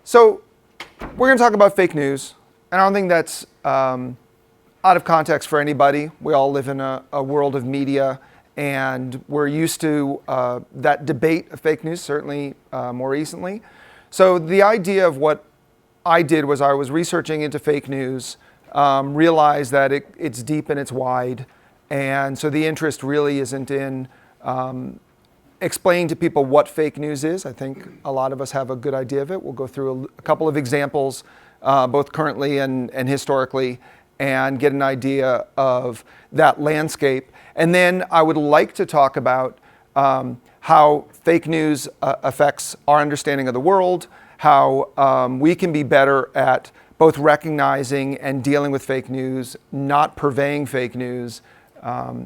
So we're going to talk about fake news, and I don't think that's out of context for anybody. We all live in a world of media, and we're used to that debate of fake news, certainly more recently. So the idea of what I did was I was researching into fake news, realized that it's deep and it's wide, and so the interest really isn't in explain to people what fake news is. I think a lot of us have a good idea of it. We'll go through a couple of examples, both currently and historically, and get an idea of that landscape. And then I would like to talk about how fake news affects our understanding of the world, how we can be better at both recognizing and dealing with fake news, not purveying fake news,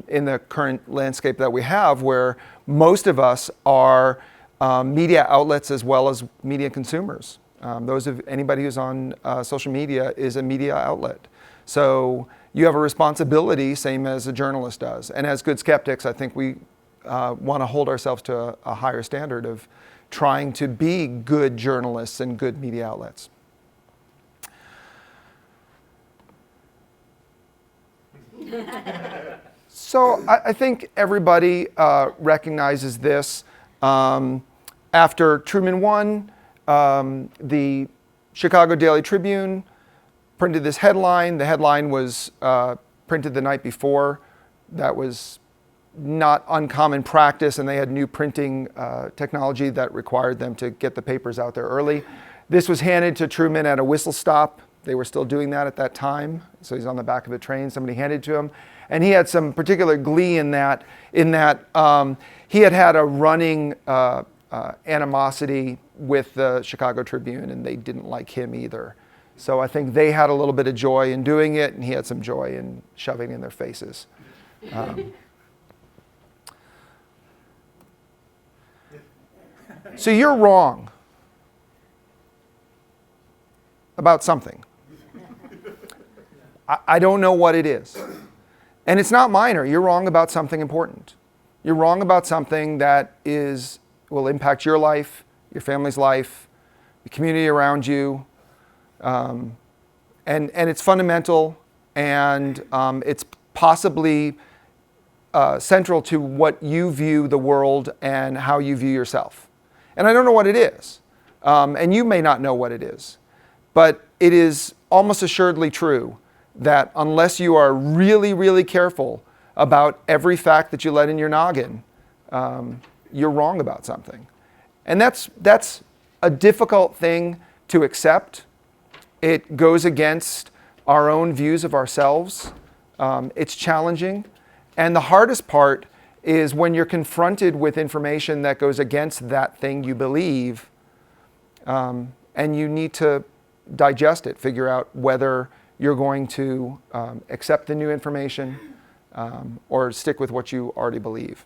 in the current landscape that we have, where most of us are media outlets as well as media consumers. Anybody who's on social media is a media outlet. So you have a responsibility, same as a journalist does. And as good skeptics, I think we want to hold ourselves to a higher standard of trying to be good journalists and good media outlets. So I think everybody recognizes this. After Truman won, the Chicago Daily Tribune printed this headline. The headline was printed the night before. That was not uncommon practice, and they had new printing technology that required them to get the papers out there early. This was handed to Truman at a whistle stop. They were still doing that at that time. So he's on the back of a train. Somebody handed it to him. And he had some particular glee in that he had a running animosity with the Chicago Tribune, and they didn't like him either. So I think they had a little bit of joy in doing it, and he had some joy in shoving it in their faces. So you're wrong about something. I don't know what it is. And it's not minor. You're wrong about something important. You're wrong about something that will impact your life, your family's life, the community around you. And it's fundamental, and it's possibly central to what you view the world and how you view yourself. And I don't know what it is. And you may not know what it is. But it is almost assuredly true that unless you are really, really careful about every fact that you let in your noggin, you're wrong about something. And that's a difficult thing to accept. It goes against our own views of ourselves. It's challenging. And the hardest part is when you're confronted with information that goes against that thing you believe, and you need to digest it, figure out whether you're going to accept the new information or stick with what you already believe.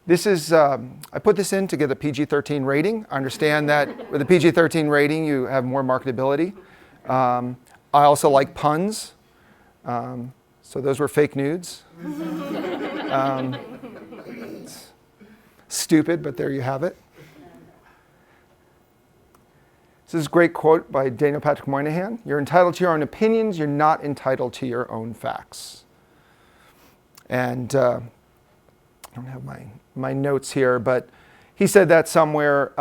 This is, I put this in to get a PG-13 rating. I understand that with a PG-13 rating, you have more marketability. I also like puns. So those were fake nudes. Stupid, but there you have it. This is a great quote by Daniel Patrick Moynihan. You're entitled to your own opinions. You're not entitled to your own facts. And I don't have my notes here, but he said that somewhere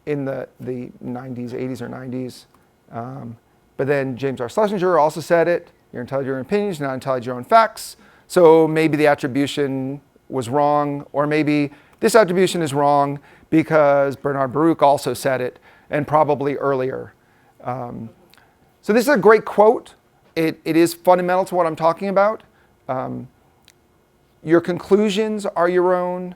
in the 90s, 80s or 90s. But then James R. Schlesinger also said it. You're entitled to your own opinions. You're not entitled to your own facts. So maybe the attribution was wrong, or maybe this attribution is wrong because Bernard Baruch also said it, and probably earlier. So this is a great quote. It is fundamental to what I'm talking about. Your conclusions are your own.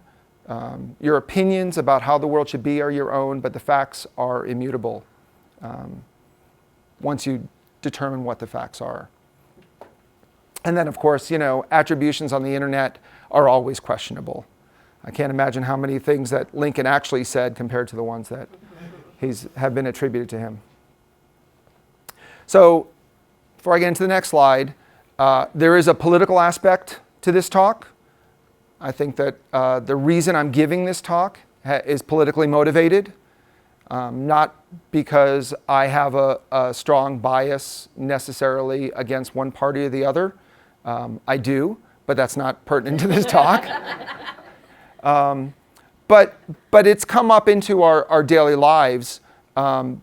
Your opinions about how the world should be are your own, but the facts are immutable once you determine what the facts are. And then, of course, attributions on the internet are always questionable. I can't imagine how many things that Lincoln actually said compared to the ones that have been attributed to him. So before I get into the next slide, there is a political aspect to this talk. I think that the reason I'm giving this talk is politically motivated, not because I have a strong bias necessarily against one party or the other. I do, but that's not pertinent to this talk. But it's come up into our daily lives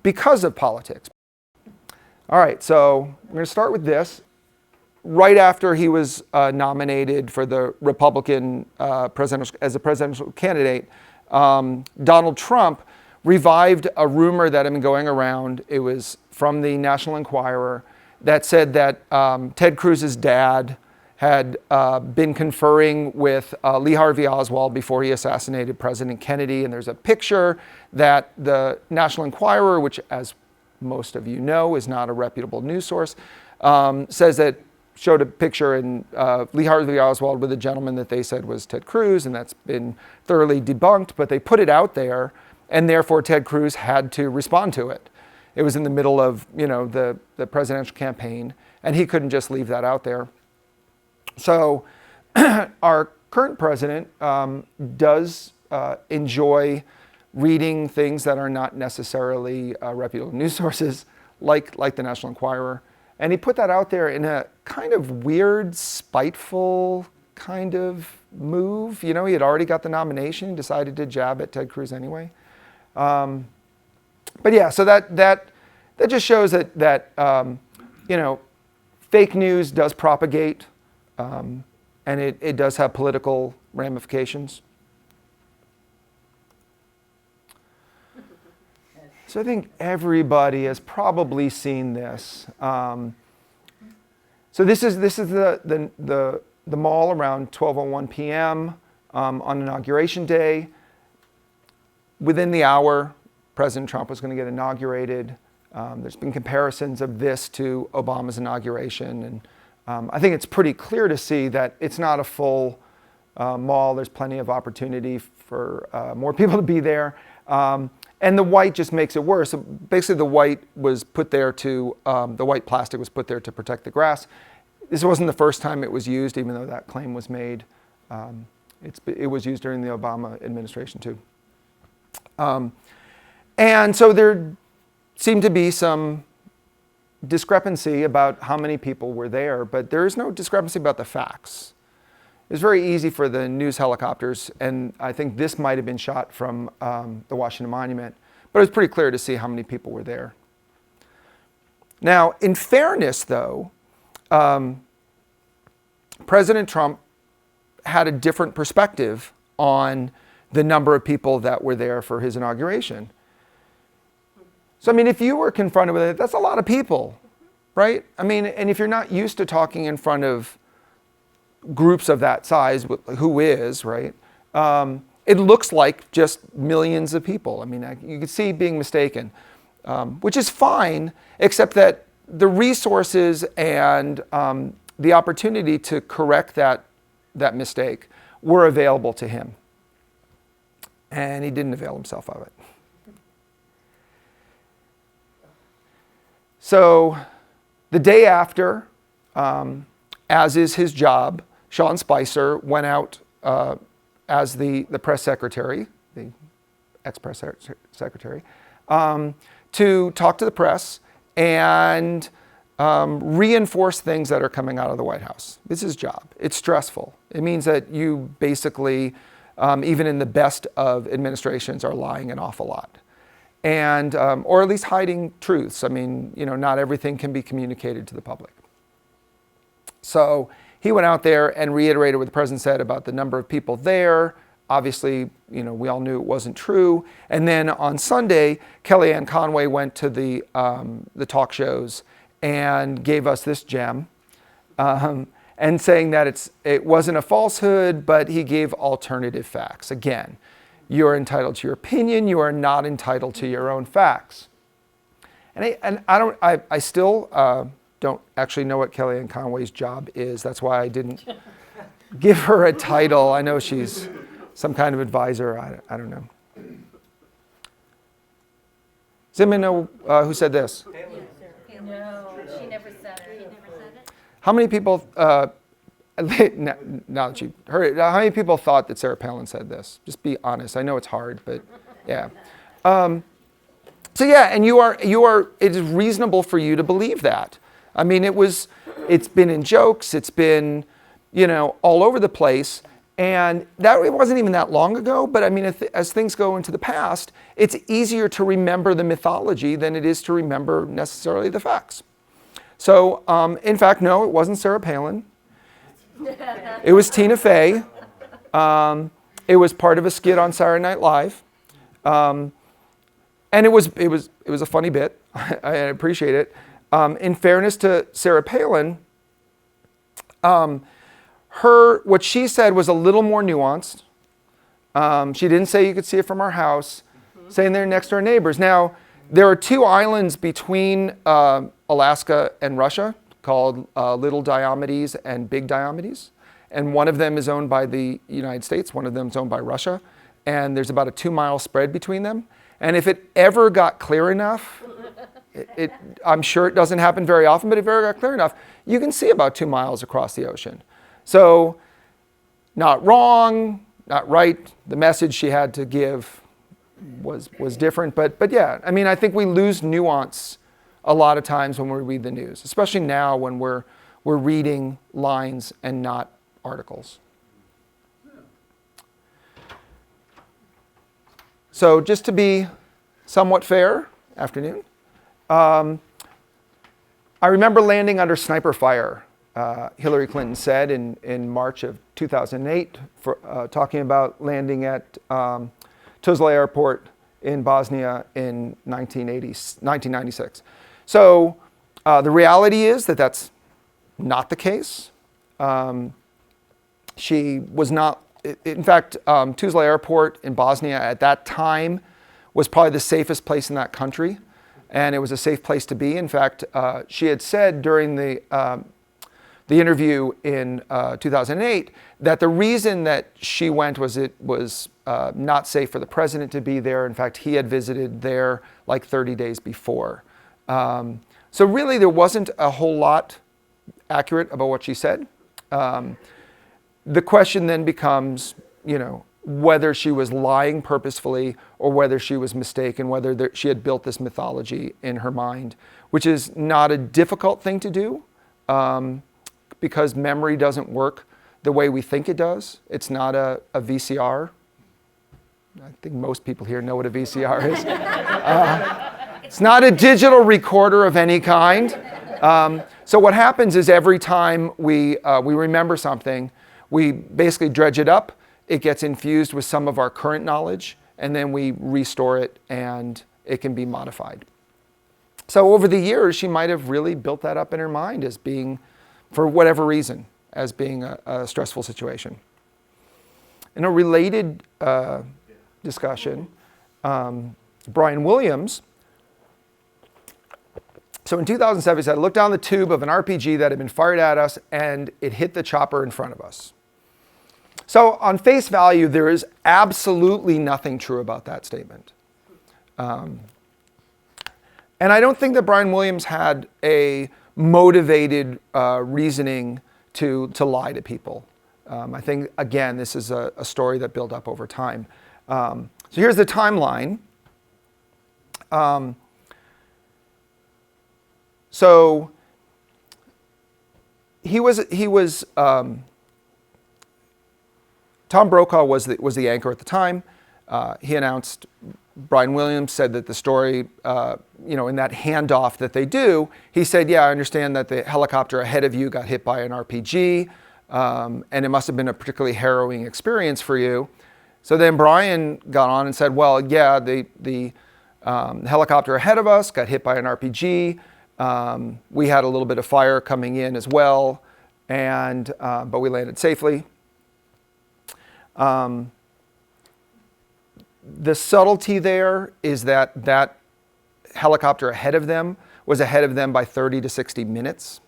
because of politics. All right, so we're going to start with this. Right after he was nominated for the Republican as a presidential candidate, Donald Trump revived a rumor that had been going around. It was from the National Enquirer that said that Ted Cruz's dad had been conferring with Lee Harvey Oswald before he assassinated President Kennedy. And there's a picture that the National Enquirer, which as most of you know is not a reputable news source, says that showed a picture in Lee Harvey Oswald with a gentleman that they said was Ted Cruz, and that's been thoroughly debunked, but they put it out there, and therefore Ted Cruz had to respond to it. It was in the middle of, the presidential campaign, and he couldn't just leave that out there. So our current president does enjoy reading things that are not necessarily reputable news sources, like the National Enquirer. And he put that out there in a kind of weird, spiteful kind of move. He had already got the nomination, decided to jab at Ted Cruz anyway. But yeah, so that just shows that fake news does propagate, and it does have political ramifications. So I think everybody has probably seen this. So this is the mall around 12:01 p.m. On Inauguration Day. Within the hour, President Trump was going to get inaugurated. There's been comparisons of this to Obama's inauguration, and I think it's pretty clear to see that it's not a full mall. There's plenty of opportunity for more people to be there. And the white just makes it worse. So basically, the white was put there the white plastic was put there to protect the grass. This wasn't the first time it was used, even though that claim was made. It was used during the Obama administration too. And so there seemed to be some discrepancy about how many people were there, but there is no discrepancy about the facts. It was very easy for the news helicopters, and I think this might have been shot from the Washington Monument, but it was pretty clear to see how many people were there. Now, in fairness, though, President Trump had a different perspective on the number of people that were there for his inauguration. So, if you were confronted with it, that's a lot of people, right? And if you're not used to talking in front of groups of that size, who is, right? It looks like just millions of people. You can see being mistaken, which is fine, except that the resources and the opportunity to correct that mistake were available to him. And he didn't avail himself of it. So the day after, as is his job, Sean Spicer went out as the press secretary, the ex-press secretary, to talk to the press and reinforce things that are coming out of the White House. This is his job. It's stressful. It means that you basically, even in the best of administrations, are lying an awful lot. And, or at least hiding truths. Not everything can be communicated to the public. So he went out there and reiterated what the president said about the number of people there. Obviously, we all knew it wasn't true. And then on Sunday, Kellyanne Conway went to the talk shows and gave us this gem, and saying that it wasn't a falsehood, but he gave alternative facts. Again, you're entitled to your opinion. You are not entitled to your own facts. And I still don't actually know what Kellyanne Conway's job is. That's why I didn't give her a title. I know she's some kind of advisor. I don't know. Does anyone know who said this? No, she never said it. How many people, now that you heard it, how many people thought that Sarah Palin said this? Just be honest. I know it's hard, but yeah. So yeah, and it is reasonable for you to believe that. I mean, it's been in jokes, it's been, all over the place. And it wasn't even that long ago, but I mean, as things go into the past, it's easier to remember the mythology than it is to remember necessarily the facts. So, in fact, no, it wasn't Sarah Palin. It was Tina Fey. It was part of a skit on Saturday Night Live. And it was a funny bit. I appreciate it. In fairness to Sarah Palin, what she said was a little more nuanced. She didn't say you could see it from our house, saying they're next door neighbors. Now, there are two islands between Alaska and Russia called Little Diomedes and Big Diomedes. And one of them is owned by the United States, one of them is owned by Russia. And there's about a 2-mile spread between them. And if it ever got clear enough, I'm sure it doesn't happen very often, but if it ever got clear enough, you can see about 2 miles across the ocean. So, not wrong, not right. The message she had to give was different, but yeah, I mean, I think we lose nuance a lot of times when we read the news, especially now when we're reading lines and not articles. So, just to be somewhat fair, afternoon, I remember landing under sniper fire. Hillary Clinton said in March of 2008, talking about landing at Tuzla Airport in Bosnia in 1996. So the reality is that that's not the case. She was not, in fact, Tuzla Airport in Bosnia at that time was probably the safest place in that country, and it was a safe place to be. In fact, she had said during the interview in 2008 that the reason that she went was it was not safe for the president to be there. In fact, he had visited there like 30 days before. So really there wasn't a whole lot accurate about what she said. The question then becomes, whether she was lying purposefully or whether she was mistaken, whether she had built this mythology in her mind, which is not a difficult thing to do. Because memory doesn't work the way we think it does. It's not a VCR. I think most people here know what a VCR is. It's not a digital recorder of any kind. So what happens is every time we remember something, we basically dredge it up. It gets infused with some of our current knowledge, and then we restore it, and it can be modified. So over the years, she might have really built that up in her mind as being, for whatever reason, as being a stressful situation. In a related discussion, Brian Williams, so in 2007 he said, I looked down the tube of an RPG that had been fired at us and it hit the chopper in front of us. So on face value, there is absolutely nothing true about that statement. And I don't think that Brian Williams had a motivated reasoning to lie to people. I think, again, this is a story that built up over time. So here's the timeline. So he was Tom Brokaw was the anchor at the time. He announced, Brian Williams said that the story, in that handoff that they do, he said, yeah, I understand that the helicopter ahead of you got hit by an RPG, and it must have been a particularly harrowing experience for you. So then Brian got on and said, well, yeah, the helicopter ahead of us got hit by an RPG. We had a little bit of fire coming in as well, but we landed safely. The subtlety there is that helicopter ahead of them was ahead of them by 30 to 60 minutes.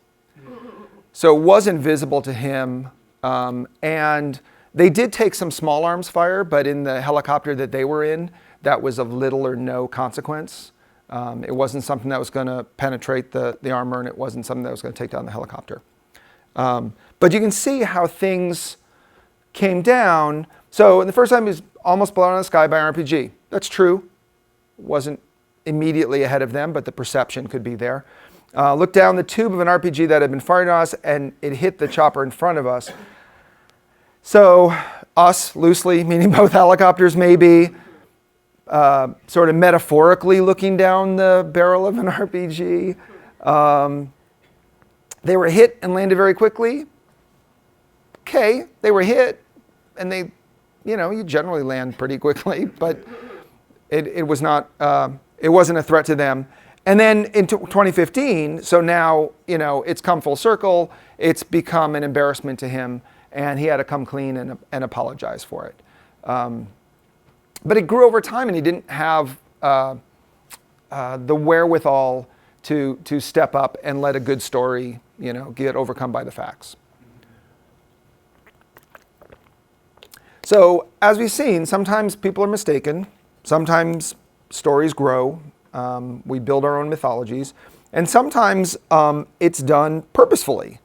So it wasn't visible to him. And They did take some small arms fire, but in the helicopter that they were in, that was of little or no consequence. It wasn't something that was going to penetrate the armor, and it wasn't something that was going to take down the helicopter. But you can see how things came down. So the first time he was almost blown out of the sky by an RPG. That's true. Wasn't immediately ahead of them, but the perception could be there. Looked down the tube of an RPG that had been fired at us, and it hit the chopper in front of us. So us, loosely, meaning both helicopters maybe, sort of metaphorically looking down the barrel of an RPG. They were hit and landed very quickly. Okay, they were hit, and they, you generally land pretty quickly, but it was not, it wasn't a threat to them. And then in 2015, so now, it's come full circle, it's become an embarrassment to him, and he had to come clean and apologize for it. But it grew over time, and he didn't have the wherewithal to step up and let a good story, get overcome by the facts. So as we've seen, sometimes people are mistaken. Sometimes stories grow. We build our own mythologies. And sometimes it's done purposefully.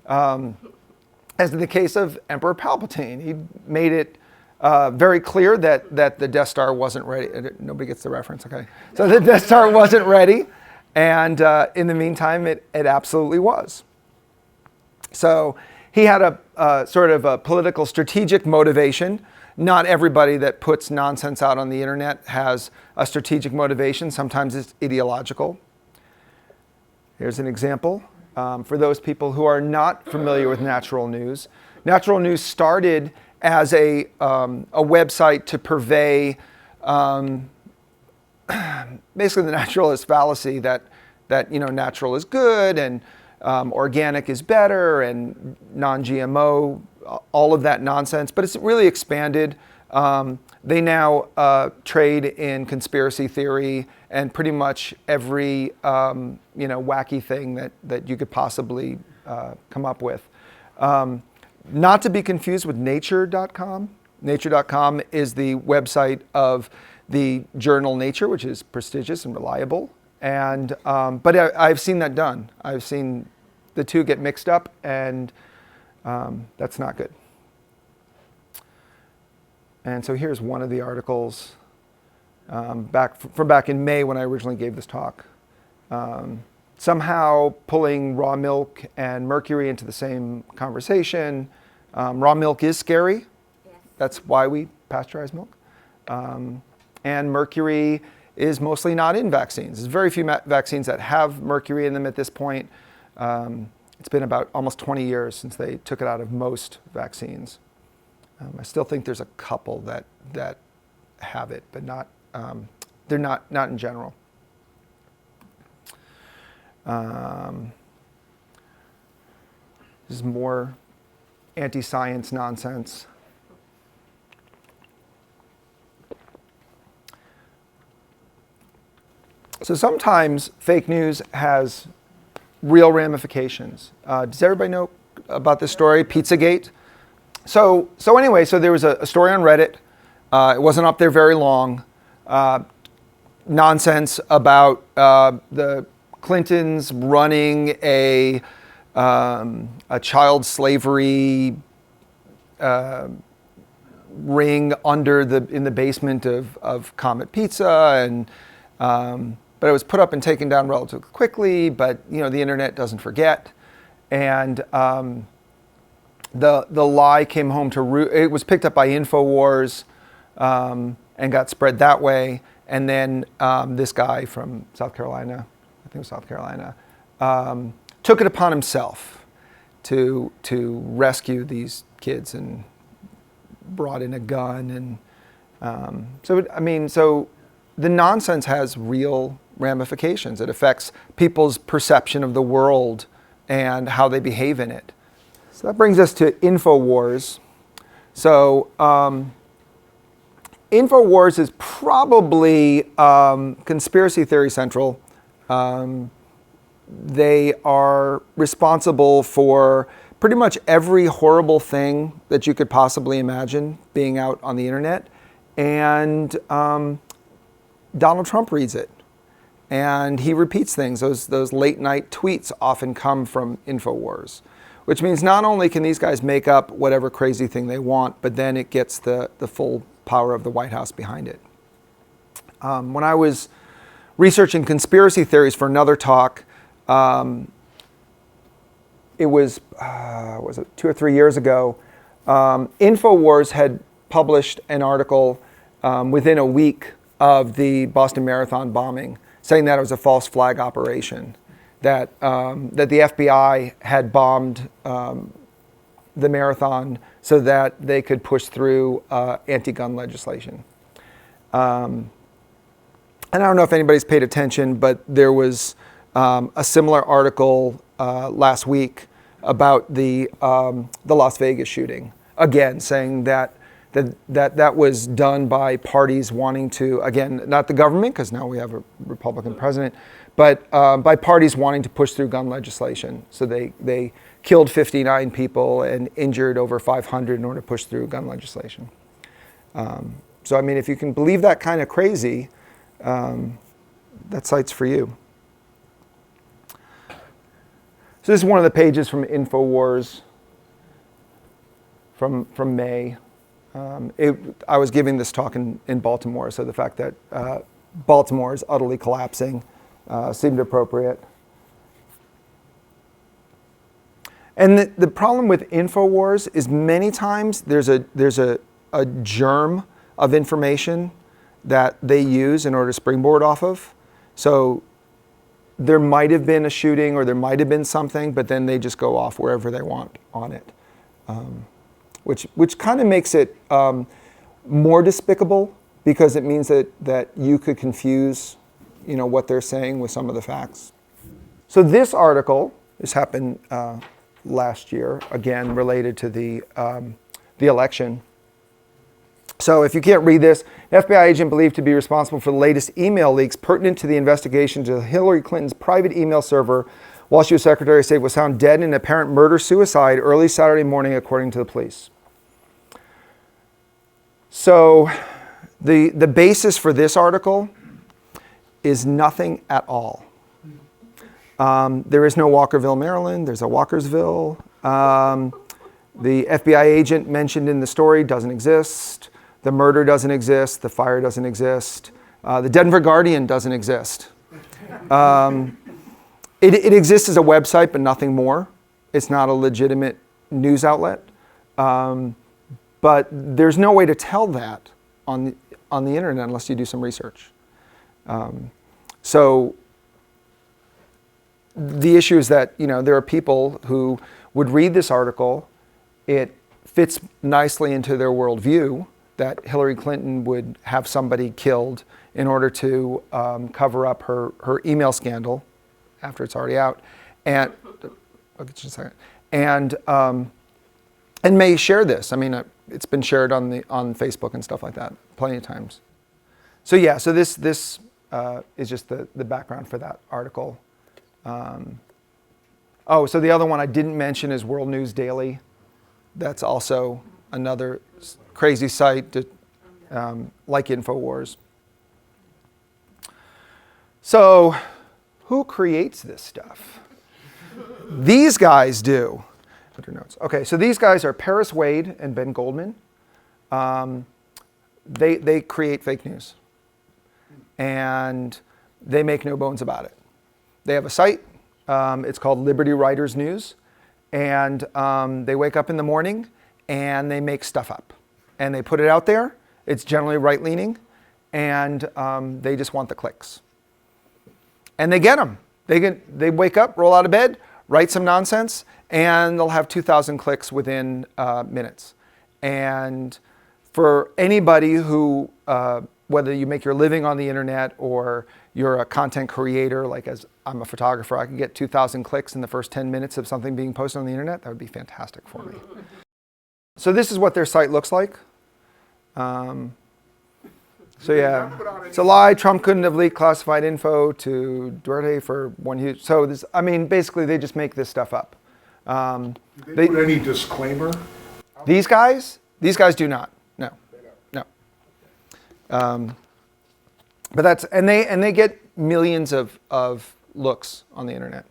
As in the case of Emperor Palpatine, he made it very clear that the Death Star wasn't ready. Nobody gets the reference, okay? So the Death Star wasn't ready. And in the meantime, it absolutely was. So he had a sort of a political strategic motivation. Not everybody that puts nonsense out on the internet has a strategic motivation. Sometimes it's ideological. Here's an example. For those people who are not familiar with Natural News, Natural News started as a website to purvey basically the naturalist fallacy that natural is good and organic is better and non-GMO, all of that nonsense. But it's really expanded. They now trade in conspiracy theory and pretty much every wacky thing that you could possibly come up with. Not to be confused with nature.com. Nature.com is the website of the journal Nature, which is prestigious and reliable. And but I've seen that done. I've seen the two get mixed up, and that's not good. And so here's one of the articles back in May when I originally gave this talk. Somehow pulling raw milk and mercury into the same conversation. Raw milk is scary. Yes. That's why we pasteurize milk. And mercury is mostly not in vaccines. There's very few vaccines that have mercury in them at this point. It's been about almost 20 years since they took it out of most vaccines. I still think there's a couple that have it, but not they're not in general. This is more anti-science nonsense. So sometimes fake news has real ramifications. Does everybody know about this story, Pizzagate? So anyway, so there was a story on Reddit. It wasn't up there very long. Nonsense about the Clintons running a child slavery ring in the basement of Comet Pizza, and but it was put up and taken down relatively quickly. But the internet doesn't forget, and the lie came home to roost. It was picked up by Infowars and got spread that way. And then this guy from South Carolina, I think it was South Carolina, took it upon himself to rescue these kids and brought in a gun. And so the nonsense has real ramifications. It affects people's perception of the world and how they behave in it. So that brings us to Infowars. So Infowars is probably conspiracy theory central. They are responsible for pretty much every horrible thing that you could possibly imagine being out on the internet. And Donald Trump reads it. And he repeats things. Those late night tweets often come from Infowars, which means not only can these guys make up whatever crazy thing they want, but then it gets the full power of the White House behind it. When I was researching conspiracy theories for another talk, it was it 2 or 3 years ago, Infowars had published an article within a week of the Boston Marathon bombing, saying that it was a false flag operation, that the FBI had bombed the marathon so that they could push through anti-gun legislation. And I don't know if anybody's paid attention, but there was a similar article last week about the Las Vegas shooting, again saying that was done by parties wanting to, again, not the government, because now we have a Republican president, but by parties wanting to push through gun legislation. So they killed 59 people and injured over 500 in order to push through gun legislation. So I mean, if you can believe that kind of crazy, that site's for you. So this is one of the pages from Infowars from May. I was giving this talk in Baltimore, so the fact that Baltimore is utterly collapsing seemed appropriate. And the problem with Infowars is many times there's a germ of information that they use in order to springboard off of. So there might have been a shooting or there might have been something, but then they just go off wherever they want on it. Which kind of makes it more despicable, because it means that you could confuse, what they're saying with some of the facts. So this article, this happened last year, again related to the election. So if you can't read this, an FBI agent believed to be responsible for the latest email leaks pertinent to the investigation to Hillary Clinton's private email server while she was Secretary of State was found dead in an apparent murder-suicide early Saturday morning, according to the police. So the basis for this article is nothing at all. There is no Walkerville, Maryland. There's a Walkersville. The FBI agent mentioned in the story doesn't exist. The murder doesn't exist. The fire doesn't exist. The Denver Guardian doesn't exist. It exists as a website, but nothing more. It's not a legitimate news outlet. But there's no way to tell that on the internet unless you do some research. So the issue is that there are people who would read this article. It fits nicely into their worldview that Hillary Clinton would have somebody killed in order to cover up her email scandal after it's already out, and I'll get you in a second, and may share this. I mean, it's been shared on Facebook and stuff like that plenty of times. So yeah, so this is just the background for that article. So the other one I didn't mention is World News Daily. That's also another crazy site like Infowars. So who creates this stuff? These guys do. Put your notes. Okay, so these guys are Paris Wade and Ben Goldman. They create fake news. And they make no bones about it. They have a site. It's called Liberty Writers News. And they wake up in the morning and they make stuff up. And they put it out there. It's generally right-leaning. And they just want the clicks. And they get them. They wake up, roll out of bed, write some nonsense, and they'll have 2,000 clicks within minutes. And for anybody who, whether you make your living on the internet or you're a content creator, like as I'm a photographer, I can get 2,000 clicks in the first 10 minutes of something being posted on the internet. That would be fantastic for me. So this is what their site looks like. So yeah, it's a lie. Trump couldn't have leaked classified info to Duarte for one use. So this, I mean, basically they just make this stuff up. Do they put any disclaimer? These guys do not. No, no. But that's and they get millions of looks on the internet.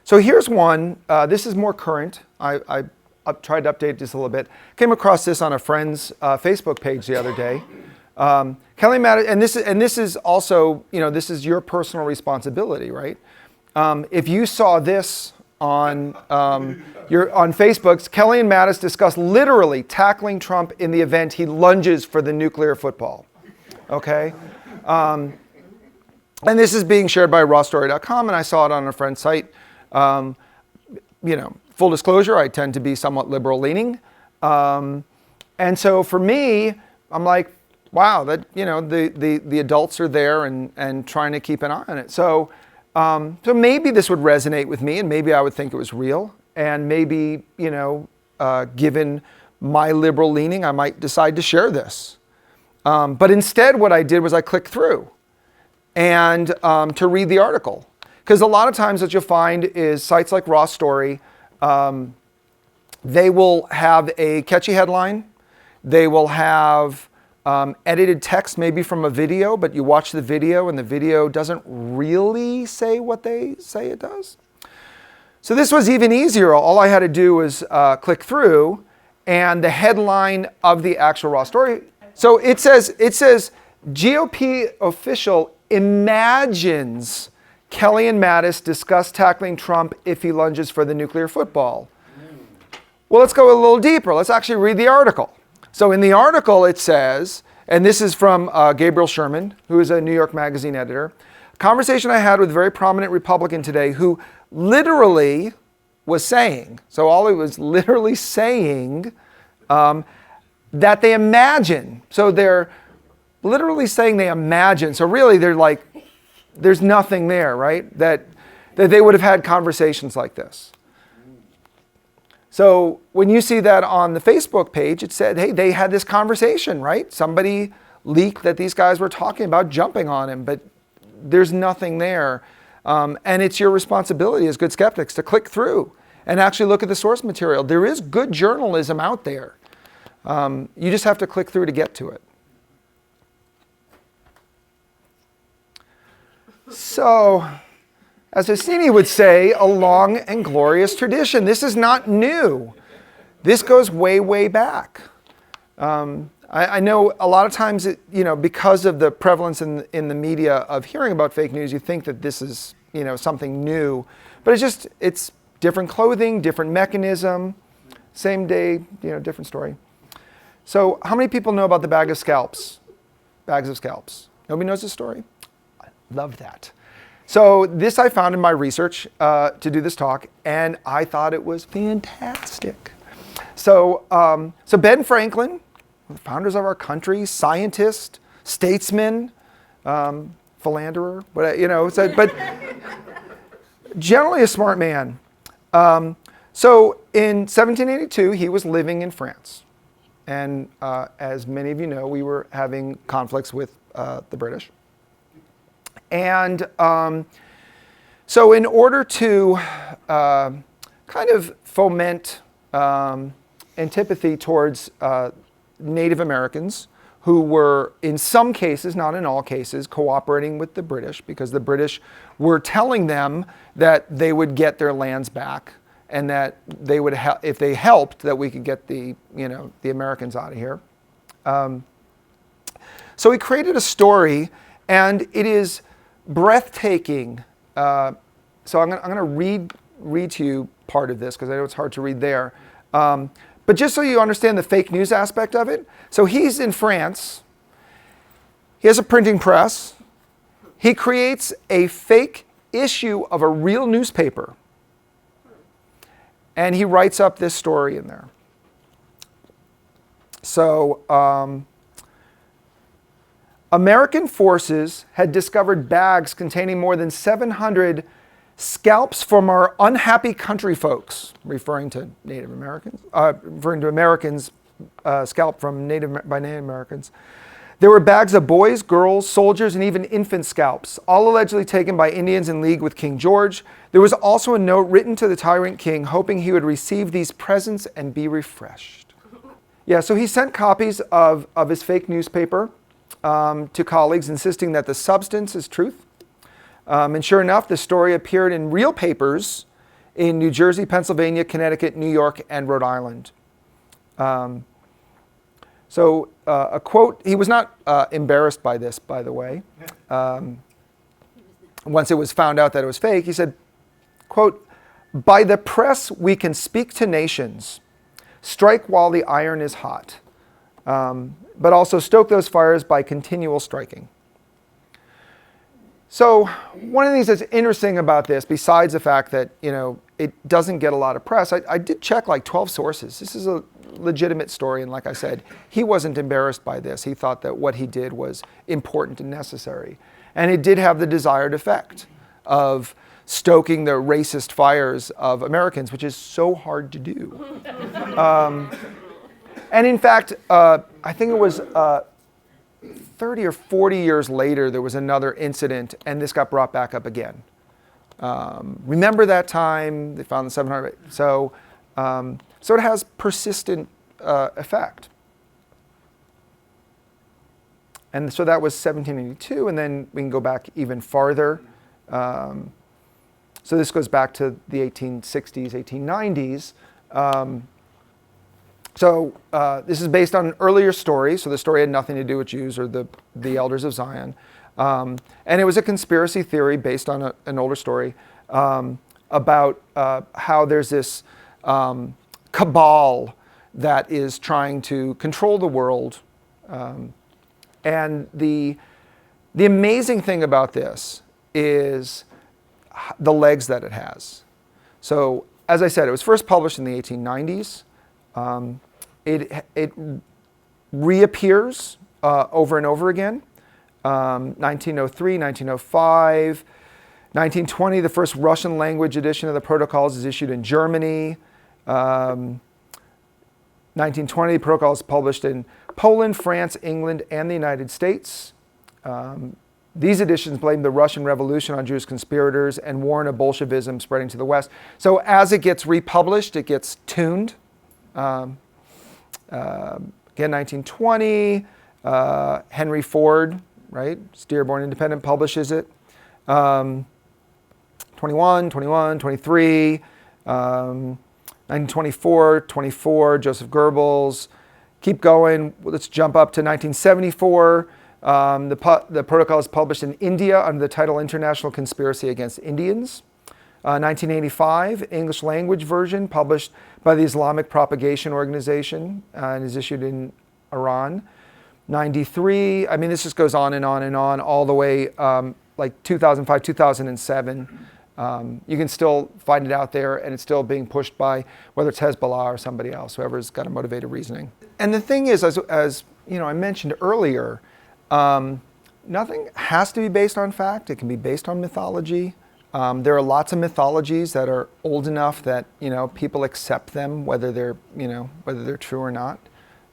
So here's one. This is more current. I tried to update this a little bit. Came across this on a friend's Facebook page the other day. Kelly Mattis, and this is also, this is your personal responsibility, right? If you saw this on on Facebook, Kelly and Mattis discuss literally tackling Trump in the event he lunges for the nuclear football. Okay, and this is being shared by rawstory.com, and I saw it on a friend's site. Full disclosure, I tend to be somewhat liberal-leaning, and so for me, I'm like, wow, that the adults are there and trying to keep an eye on it. So maybe this would resonate with me, and maybe I would think it was real, and maybe given my liberal leaning, I might decide to share this. But instead, what I did was I clicked through and to read the article, because a lot of times what you'll find is sites like Raw Story, they will have a catchy headline, they will have edited text maybe from a video, but you watch the video and the video doesn't really say what they say it does. So this was even easier. All I had to do was click through, and the headline of the actual Raw Story. So it says GOP official imagines Kelly and Mattis discuss tackling Trump if he lunges for the nuclear football. Well, let's go a little deeper. Let's actually read the article. So in the article it says, and this is from Gabriel Sherman, who is a New York Magazine editor, conversation I had with a very prominent Republican today who literally was saying, so all he was literally saying, that they imagine. So they're literally saying they imagine. So really they're like, there's nothing there, right? That they would have had conversations like this. So when you see that on the Facebook page, it said, hey, they had this conversation, right? Somebody leaked that these guys were talking about jumping on him, but there's nothing there. And it's your responsibility as good skeptics to click through and actually look at the source material. There is good journalism out there. You just have to click through to get to it. So, as Hosseini would say, a long and glorious tradition. This is not new. This goes way, way back. I know a lot of times, because of the prevalence in the media of hearing about fake news, you think that this is, something new. But it's different clothing, different mechanism, same day, different story. So how many people know about the bag of scalps? Bags of scalps. Nobody knows the story? I love that. So this I found in my research to do this talk, and I thought it was fantastic. So, Ben Franklin, the founders of our country, scientist, statesman, philanderer, but generally a smart man. So in 1782, he was living in France. And as many of you know, we were having conflicts with the British. And so in order to kind of foment antipathy towards Native Americans, who were in some cases, not in all cases, cooperating with the British, because the British were telling them that they would get their lands back, and that they would, if they helped, that we could get the Americans out of here. So he created a story, and it is breathtaking. So I'm going to read to you part of this, because I know it's hard to read there. But just so you understand the fake news aspect of it, so he's in France. He has a printing press. He creates a fake issue of a real newspaper. And he writes up this story in there. So, American forces had discovered bags containing more than 700 scalps from our unhappy country folks, referring to Native Americans, referring to Americans scalped from by Native Americans. There were bags of boys, girls, soldiers, and even infant scalps, all allegedly taken by Indians in league with King George. There was also a note written to the tyrant king hoping he would receive these presents and be refreshed. Yeah, so he sent copies of his fake newspaper to colleagues, insisting that the substance is truth. And sure enough, the story appeared in real papers in New Jersey, Pennsylvania, Connecticut, New York, and Rhode Island. So a quote, he was not embarrassed by this, by the way. Once it was found out that it was fake, he said, quote, "By the press we can speak to nations, strike while the iron is hot, but also stoke those fires by continual striking." So one of the things that's interesting about this, besides the fact that, it doesn't get a lot of press, I did check like 12 sources. This is a legitimate story, and like I said, he wasn't embarrassed by this. He thought that what he did was important and necessary. And it did have the desired effect of stoking the racist fires of Americans, which is so hard to do. And in fact, I think it was 30 or 40 years later, there was another incident, and this got brought back up again. Remember that time? They found the 700. So it has persistent effect. And so that was 1782, and then we can go back even farther. So this goes back to the 1860s, 1890s. This is based on an earlier story, so the story had nothing to do with Jews or the elders of Zion. And it was a conspiracy theory based on an older story about how there's this cabal that is trying to control the world. And the amazing thing about this is the legs that it has. So as I said, it was first published in the 1890s. It reappears over and over again. 1903, 1905, 1920, the first Russian language edition of the protocols is issued in Germany. 1920, the protocol is published in Poland, France, England, and the United States. These editions blame the Russian Revolution on Jewish conspirators and warn of Bolshevism spreading to the West. So as it gets republished, it gets tuned. Again, 1920, Henry Ford, right? Dearborn Independent publishes it. 21, 23, 1924, 24, Joseph Goebbels. Keep going. Let's jump up to 1974. The protocol is published in India under the title International Conspiracy Against Indians. 1985, English language version published by the Islamic Propagation Organization and is issued in Iran. 93, I mean, this just goes on and on and on, all the way like 2005, 2007. You can still find it out there, and it's still being pushed by whether it's Hezbollah or somebody else, whoever's got a motivated reasoning. And the thing is, as I mentioned earlier, nothing has to be based on fact. It can be based on mythology. There are lots of mythologies that are old enough that people accept them, whether they're true or not.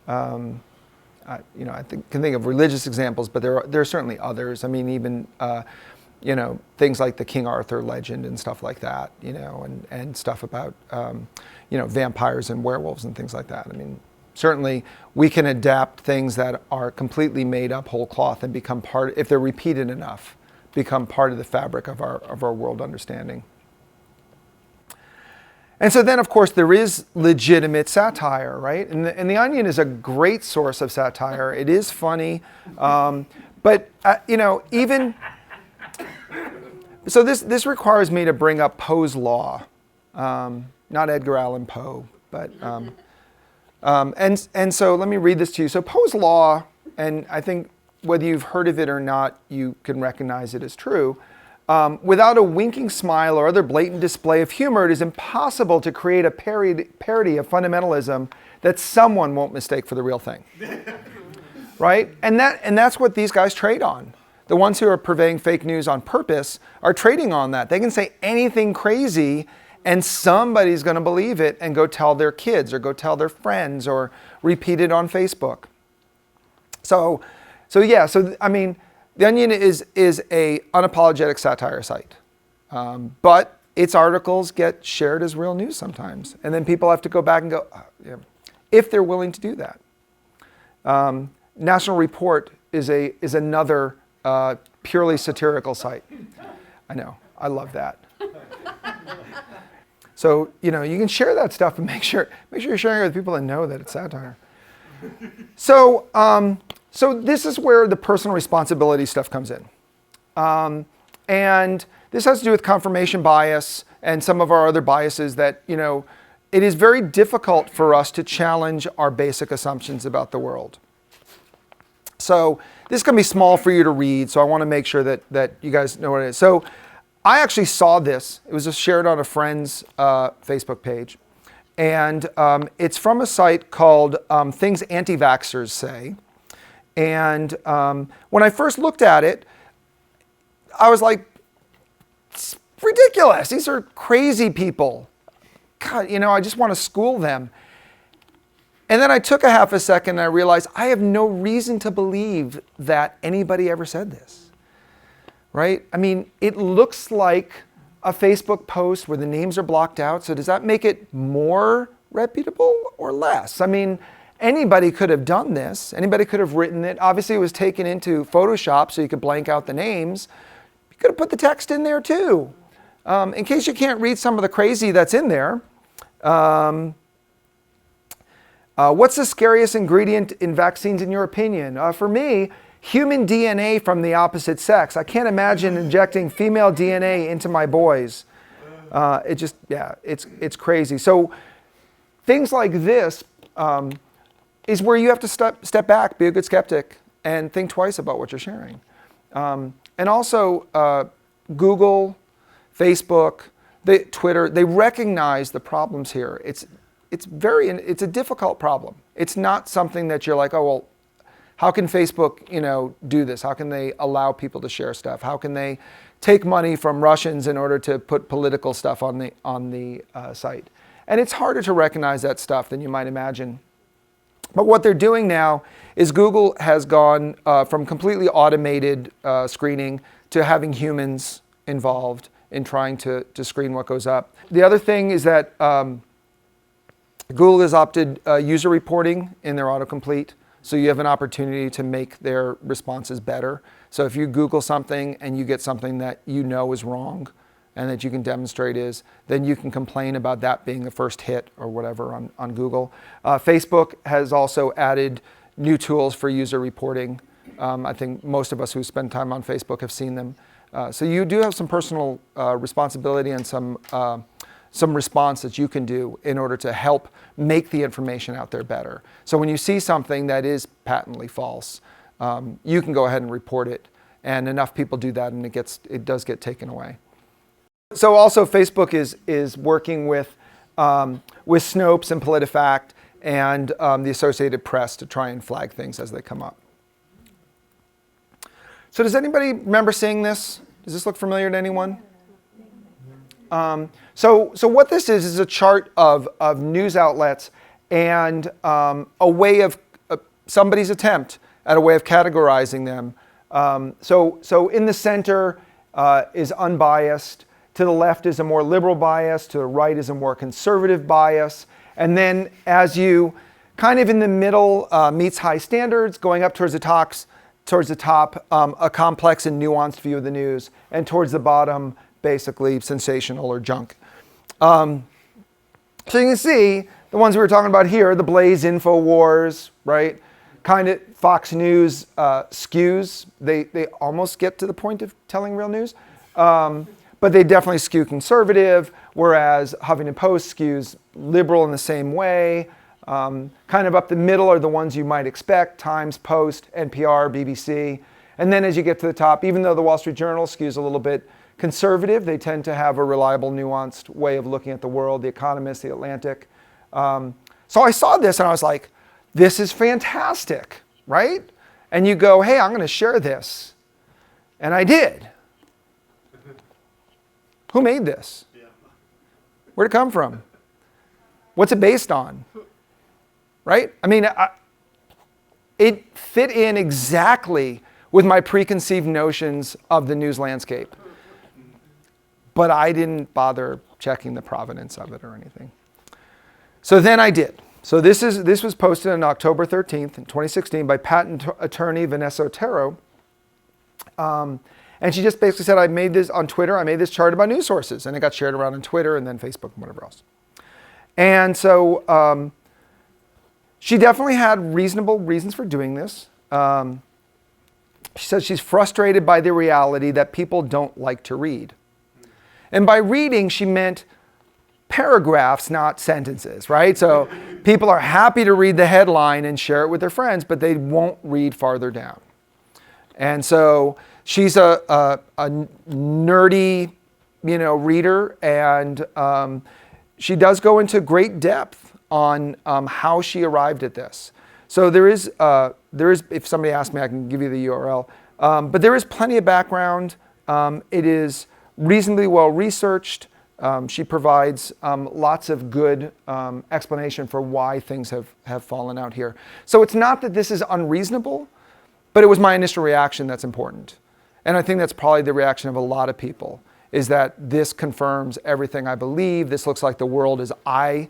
I can think of religious examples, but there are certainly others. I mean, even things like the King Arthur legend and stuff like that. And stuff about vampires and werewolves and things like that. I mean, certainly we can adapt things that are completely made up whole cloth and become part, if they're repeated enough, become part of the fabric of our world understanding. And so then, of course, there is legitimate satire, right? And the Onion is a great source of satire. It is funny, but even so, this requires me to bring up Poe's Law, not Edgar Allan Poe, but and so let me read this to you. So Poe's Law, and I think whether you've heard of it or not, you can recognize it as true. Without a winking smile or other blatant display of humor, it is impossible to create a parody of fundamentalism that someone won't mistake for the real thing. Right? And that's what these guys trade on. The ones who are purveying fake news on purpose are trading on that. They can say anything crazy and somebody's going to believe it and go tell their kids or go tell their friends or repeat it on Facebook. So I mean, The Onion is a unapologetic satire site, but its articles get shared as real news sometimes, and then people have to go back and go, yeah, if they're willing to do that. National Report is another purely satirical site. I know, I love that. So you can share that stuff and make sure you're sharing it with people that know that it's satire. So this is where the personal responsibility stuff comes in, and this has to do with confirmation bias and some of our other biases that it is very difficult for us to challenge our basic assumptions about the world. So this can be small for you to read, so I want to make sure that you guys know what it is. So I actually saw this. It was just shared on a friend's Facebook page. And it's from a site called Things Anti-Vaxxers Say. And when I first looked at it, I was like, it's ridiculous. These are crazy people. God, I just want to school them. And then I took a half a second and I realized I have no reason to believe that anybody ever said this. Right? I mean, it looks like a Facebook post where the names are blocked out. So does that make it more reputable or less? I mean, anybody could have done this. Anybody could have written it. Obviously, it was taken into Photoshop so you could blank out the names. You could have put the text in there too. In case you can't read some of the crazy that's in there. What's the scariest ingredient in vaccines in your opinion? For me, human DNA from the opposite sex. I can't imagine injecting female DNA into my boys. It's crazy. So things like this is where you have to step back, be a good skeptic, and think twice about what you're sharing. And also Google, Facebook, Twitter, they recognize the problems here. It's a difficult problem. It's not something that you're like, oh, well, how can Facebook, do this? How can they allow people to share stuff? How can they take money from Russians in order to put political stuff on the site? And it's harder to recognize that stuff than you might imagine. But what they're doing now is Google has gone from completely automated screening to having humans involved in trying to screen what goes up. The other thing is that Google has opted user reporting in their autocomplete. So you have an opportunity to make their responses better. So if you Google something and you get something that you know is wrong and that you can demonstrate is, then you can complain about that being the first hit or whatever on Google. Facebook has also added new tools for user reporting. I think most of us who spend time on Facebook have seen them. So you do have some personal responsibility and some response that you can do in order to help make the information out there better. So when you see something that is patently false, you can go ahead and report it, and enough people do that and it does get taken away. So also Facebook is working with Snopes and PolitiFact and the Associated Press to try and flag things as they come up. So does anybody remember seeing this? Does this look familiar to anyone? So what this is a chart of news outlets and a way of somebody's attempt at a way of categorizing them. So in the center is unbiased. To the left is a more liberal bias. To the right is a more conservative bias. And then as you kind of in the middle meets high standards, going up towards the top, a complex and nuanced view of the news, and towards the bottom, basically sensational or junk. So you can see the ones we were talking about here, the Blaze, Infowars, right? Kind of Fox News skews. They almost get to the point of telling real news, but they definitely skew conservative, whereas Huffington Post skews liberal in the same way. Kind of up the middle are the ones you might expect, Times, Post, NPR, BBC. And then as you get to the top, even though the Wall Street Journal skews a little bit conservative, they tend to have a reliable, nuanced way of looking at the world, The Economist, The Atlantic. So I saw this and I was like, this is fantastic, right? And you go, hey, I'm going to share this. And I did. Who made this? Where'd it come from? What's it based on? Right? I mean, it fit in exactly with my preconceived notions of the news landscape. But I didn't bother checking the provenance of it or anything. So then I did. So this was posted on October 13th, 2016 by patent attorney Vanessa Otero. And she just basically said, I made this on Twitter, I made this chart about news sources. And it got shared around on Twitter and then Facebook and whatever else. And so she definitely had reasonable reasons for doing this. She says she's frustrated by the reality that people don't like to read. And by reading, she meant paragraphs, not sentences, right? So people are happy to read the headline and share it with their friends, but they won't read farther down. And so she's a nerdy, reader, and she does go into great depth on how she arrived at this. So there is, if somebody asks me, I can give you the URL. But there is plenty of background. It is reasonably well researched. She provides lots of good explanation for why things have fallen out here. So it's not that this is unreasonable, but it was my initial reaction that's important. And I think that's probably the reaction of a lot of people, is that this confirms everything I believe. This looks like the world as I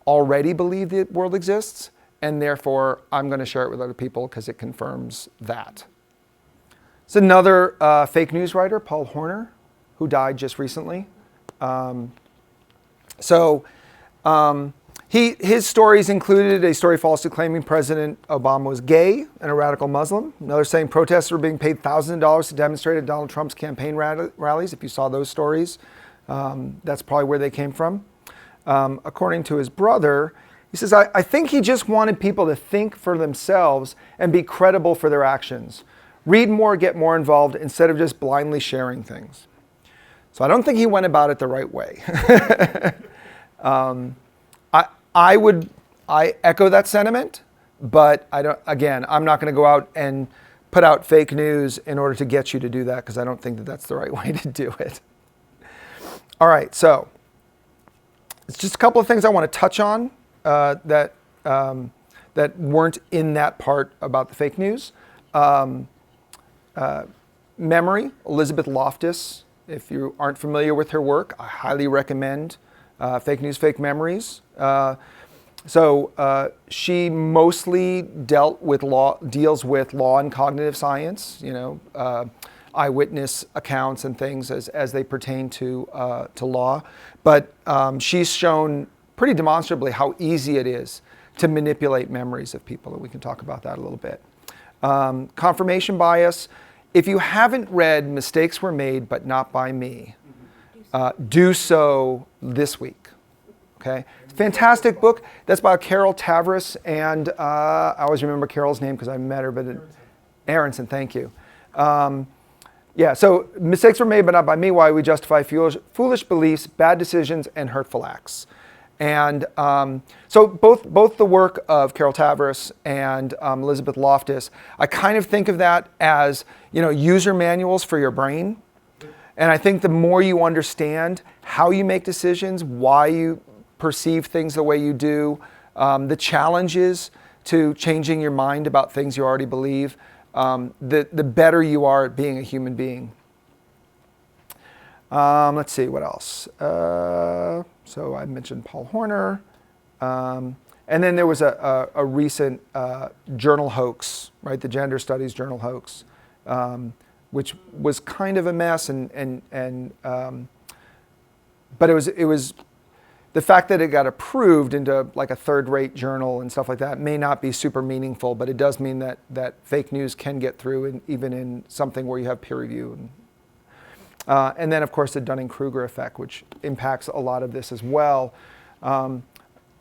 already believe the world exists, and therefore I'm going to share it with other people because it confirms that. It's another fake news writer, Paul Horner, who died just recently. His stories included a story falsely claiming President Obama was gay and a radical Muslim. Another saying protesters were being paid thousands of dollars to demonstrate at Donald Trump's campaign rallies. If you saw those stories, that's probably where they came from. According to his brother, he says, I think he just wanted people to think for themselves and be credible for their actions. Read more, get more involved, instead of just blindly sharing things. So I don't think he went about it the right way. I echo that sentiment, but I'm not going to go out and put out fake news in order to get you to do that, because I don't think that that's the right way to do it. All right, so it's just a couple of things I want to touch on that weren't in that part about the fake news. Memory, Elizabeth Loftus. If you aren't familiar with her work, I highly recommend Fake News, Fake Memories. She mostly deals with law and cognitive science, eyewitness accounts and things as they pertain to law. But she's shown pretty demonstrably how easy it is to manipulate memories of people, and we can talk about that a little bit. Confirmation bias. If you haven't read Mistakes Were Made But Not By Me, do so this week. Okay, fantastic book. That's by Carol Tavris, and I always remember Carol's name because I met her, but Aronson, thank you. So Mistakes Were Made But Not By Me, Why We Justify Foolish Beliefs, Bad Decisions, and Hurtful Acts. And so both the work of Carol Tavris and Elizabeth Loftus, I kind of think of that as, user manuals for your brain. And I think the more you understand how you make decisions, why you perceive things the way you do, the challenges to changing your mind about things you already believe, the better you are at being a human being. Let's see, what else? So I mentioned Paul Horner. And then there was a recent journal hoax, right? The Gender Studies Journal hoax, which was kind of a mess. But it was the fact that it got approved into like a third-rate journal and stuff like that may not be super meaningful, but it does mean that fake news can get through, even in something where you have peer review. And then, of course, the Dunning-Kruger Effect, which impacts a lot of this as well.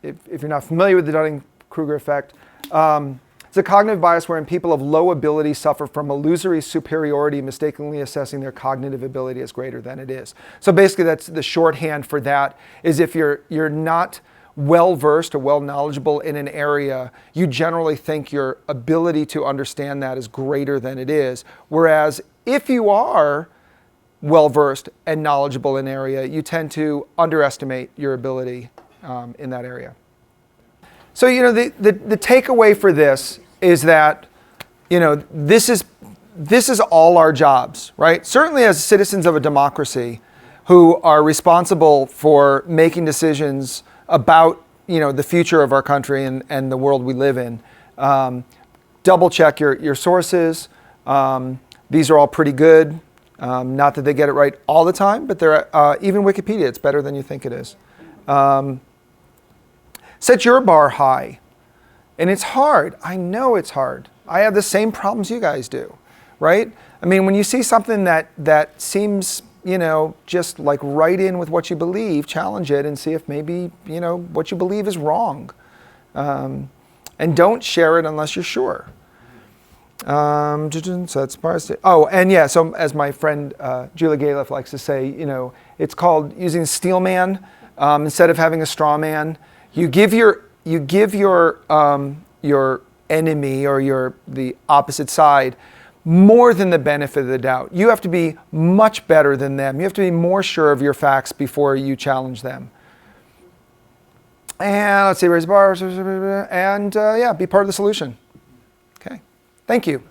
If you're not familiar with the Dunning-Kruger Effect, it's a cognitive bias wherein people of low ability suffer from illusory superiority, mistakenly assessing their cognitive ability as greater than it is. So basically, that's the shorthand for that, is if you're not well-versed or well-knowledgeable in an area, you generally think your ability to understand that is greater than it is. Whereas if you are well-versed and knowledgeable in an area, you tend to underestimate your ability in that area. So, the takeaway for this is that, this is all our jobs, right? Certainly as citizens of a democracy who are responsible for making decisions about, the future of our country and the world we live in. Double check your sources. These are all pretty good. Not that they get it right all the time, but they're, even Wikipedia, it's better than you think it is. Set your bar high. And it's hard. I know it's hard. I have the same problems you guys do, right? I mean, when you see something that seems, just like right in with what you believe, challenge it and see if maybe, what you believe is wrong. And don't share it unless you're sure. So that's so as my friend Julia Galiff likes to say, it's called using steel man instead of having a straw man. You give your enemy or the opposite side more than the benefit of the doubt. You have to be much better than them. You have to be more sure of your facts before you challenge them. And let's see, raise the bar, and be part of the solution. Okay, thank you.